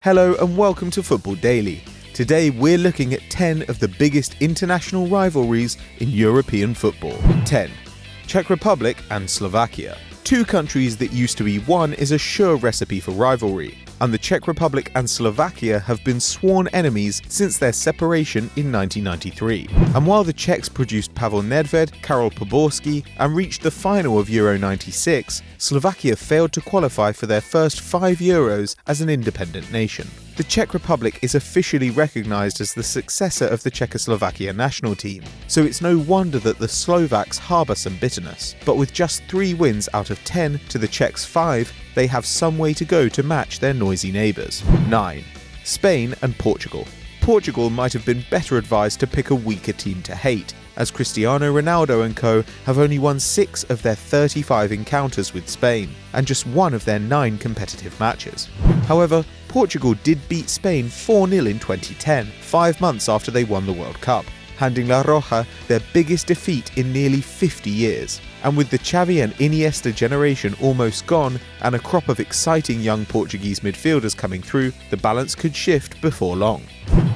Hello and welcome to Football Daily. Today we're looking at 10 of the biggest international rivalries in European football. 10. Czech Republic and Slovakia. Two countries that used to be one is a sure recipe for rivalry, and the Czech Republic and Slovakia have been sworn enemies since their separation in 1993. And while the Czechs produced Pavel Nedved, Karol Poborský and reached the final of Euro 96, Slovakia failed to qualify for their first 5 Euros as an independent nation. The Czech Republic is officially recognised as the successor of the Czechoslovakia national team, so it's no wonder that the Slovaks harbour some bitterness. But with just 3 wins out of 10 to the Czechs' 5, they have some way to go to match their noisy neighbours. 9. Spain and Portugal. Portugal might have been better advised to pick a weaker team to hate, as Cristiano Ronaldo and co have only won 6 of their 35 encounters with Spain, and just 1 of their 9 competitive matches. However, Portugal did beat Spain 4-0 in 2010, 5 months after they won the World Cup, handing La Roja their biggest defeat in nearly 50 years. And with the Xavi and Iniesta generation almost gone, and a crop of exciting young Portuguese midfielders coming through, the balance could shift before long.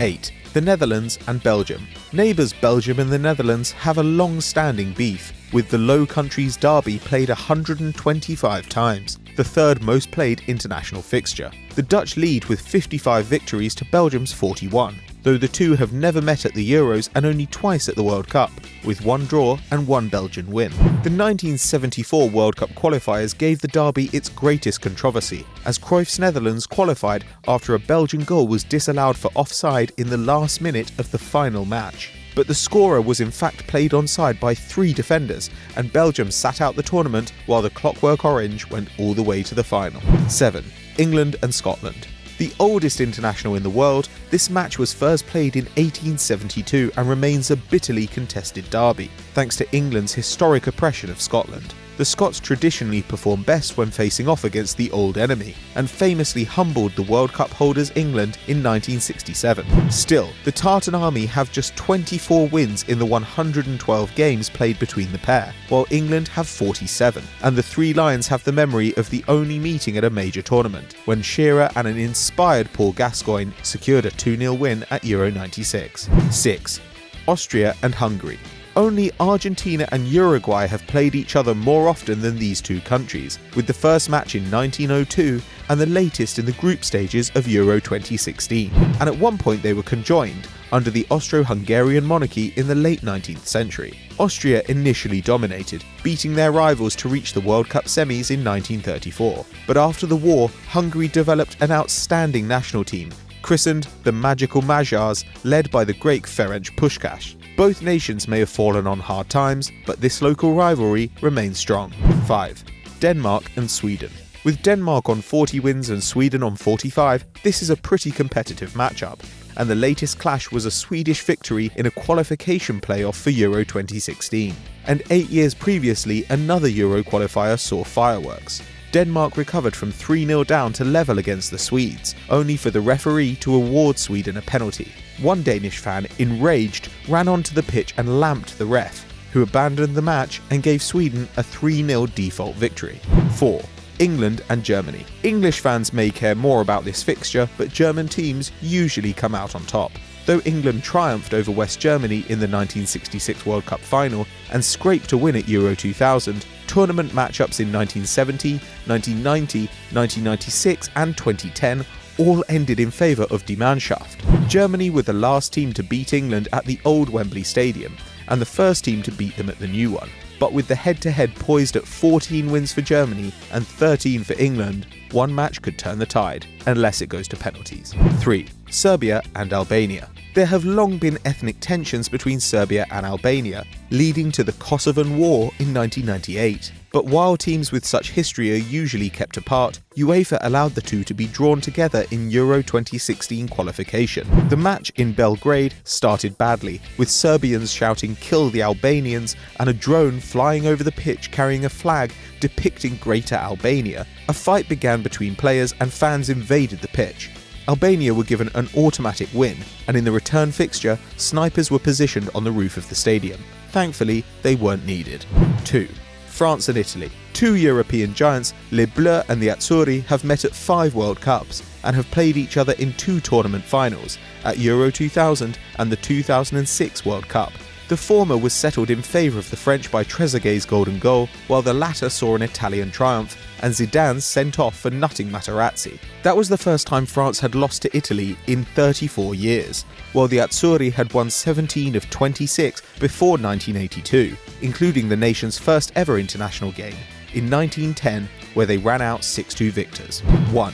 8. The Netherlands and Belgium. Neighbours Belgium and the Netherlands have a long-standing beef, with the Low Countries derby played 125 times, the third most played international fixture. The Dutch lead with 55 victories to Belgium's 41, though the two have never met at the Euros and only twice at the World Cup, with 1 draw and 1 Belgian win. The 1974 World Cup qualifiers gave the derby its greatest controversy, as Cruyff's Netherlands qualified after a Belgian goal was disallowed for offside in the last minute of the final match. But the scorer was in fact played onside by 3 defenders, and Belgium sat out the tournament while the Clockwork Orange went all the way to the final. 7. England and Scotland. The oldest international in the world, this match was first played in 1872 and remains a bitterly contested derby, thanks to England's historic oppression of Scotland. The Scots traditionally perform best when facing off against the old enemy, and famously humbled the World Cup holders England in 1967. Still, the Tartan Army have just 24 wins in the 112 games played between the pair, while England have 47, and the Three Lions have the memory of the only meeting at a major tournament, when Shearer and an inspired Paul Gascoigne secured a 2-0 win at Euro 96. 6. Austria and Hungary. Only Argentina and Uruguay have played each other more often than these two countries, with the first match in 1902 and the latest in the group stages of Euro 2016. And at one point they were conjoined, under the Austro-Hungarian monarchy in the late 19th century. Austria initially dominated, beating their rivals to reach the World Cup semis in 1934. But after the war, Hungary developed an outstanding national team, christened the Magical Magyars, led by the great Ferenc Puskás. Both nations may have fallen on hard times, but this local rivalry remains strong. 5. Denmark and Sweden. With Denmark on 40 wins and Sweden on 45, this is a pretty competitive matchup, and the latest clash was a Swedish victory in a qualification playoff for Euro 2016. And 8 years previously, another Euro qualifier saw fireworks. Denmark recovered from 3-0 down to level against the Swedes, only for the referee to award Sweden a penalty. One Danish fan, enraged, ran onto the pitch and lamped the ref, who abandoned the match and gave Sweden a 3-0 default victory. 4. England and Germany. English fans may care more about this fixture, but German teams usually come out on top. Though England triumphed over West Germany in the 1966 World Cup final and scraped a win at Euro 2000, tournament matchups in 1970, 1990, 1996 and 2010 all ended in favour of Die Mannschaft. Germany were the last team to beat England at the old Wembley Stadium, and the first team to beat them at the new one. But with the head-to-head poised at 14 wins for Germany and 13 for England, one match could turn the tide, unless it goes to penalties. 3. Serbia and Albania. There have long been ethnic tensions between Serbia and Albania, leading to the Kosovan War in 1998. But while teams with such history are usually kept apart, UEFA allowed the two to be drawn together in Euro 2016 qualification. The match in Belgrade started badly, with Serbians shouting "Kill the Albanians" and a drone flying over the pitch carrying a flag depicting Greater Albania. A fight began between players and fans invaded the pitch. Albania were given an automatic win, and in the return fixture, snipers were positioned on the roof of the stadium. Thankfully, they weren't needed. 2. France and Italy. Two European giants, Les Bleus and the Azzurri, have met at 5 World Cups, and have played each other in 2 tournament finals, at Euro 2000 and the 2006 World Cup. The former was settled in favour of the French by Trezeguet's golden goal, while the latter saw an Italian triumph, and Zidane sent off for nutting Materazzi. That was the first time France had lost to Italy in 34 years, while the Azzurri had won 17 of 26 before 1982, including the nation's first ever international game, in 1910, where they ran out 6-2 victors. 1.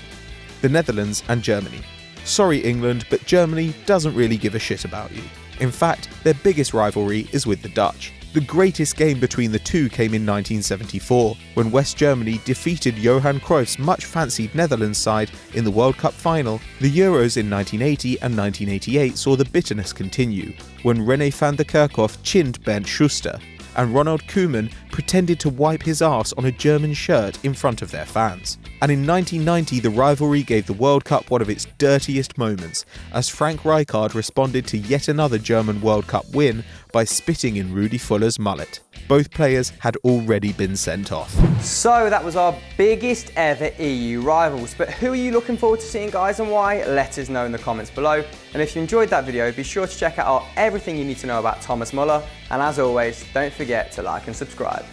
The Netherlands and Germany. Sorry England, but Germany doesn't really give a shit about you. In fact, their biggest rivalry is with the Dutch. The greatest game between the two came in 1974, when West Germany defeated Johan Cruyff's much-fancied Netherlands side in the World Cup final. The Euros in 1980 and 1988 saw the bitterness continue, when René van der Kerkhoff chinned Bernd Schuster, and Ronald Koeman pretended to wipe his arse on a German shirt in front of their fans. And in 1990, the rivalry gave the World Cup one of its dirtiest moments, as Frank Rijkaard responded to yet another German World Cup win by spitting in Rudi Fuller's mullet. Both players had already been sent off. So that was our biggest ever EU rivals, but who are you looking forward to seeing, guys, and why? Let us know in the comments below. And if you enjoyed that video, be sure to check out our everything you need to know about Thomas Muller, and as always, don't forget to like and subscribe.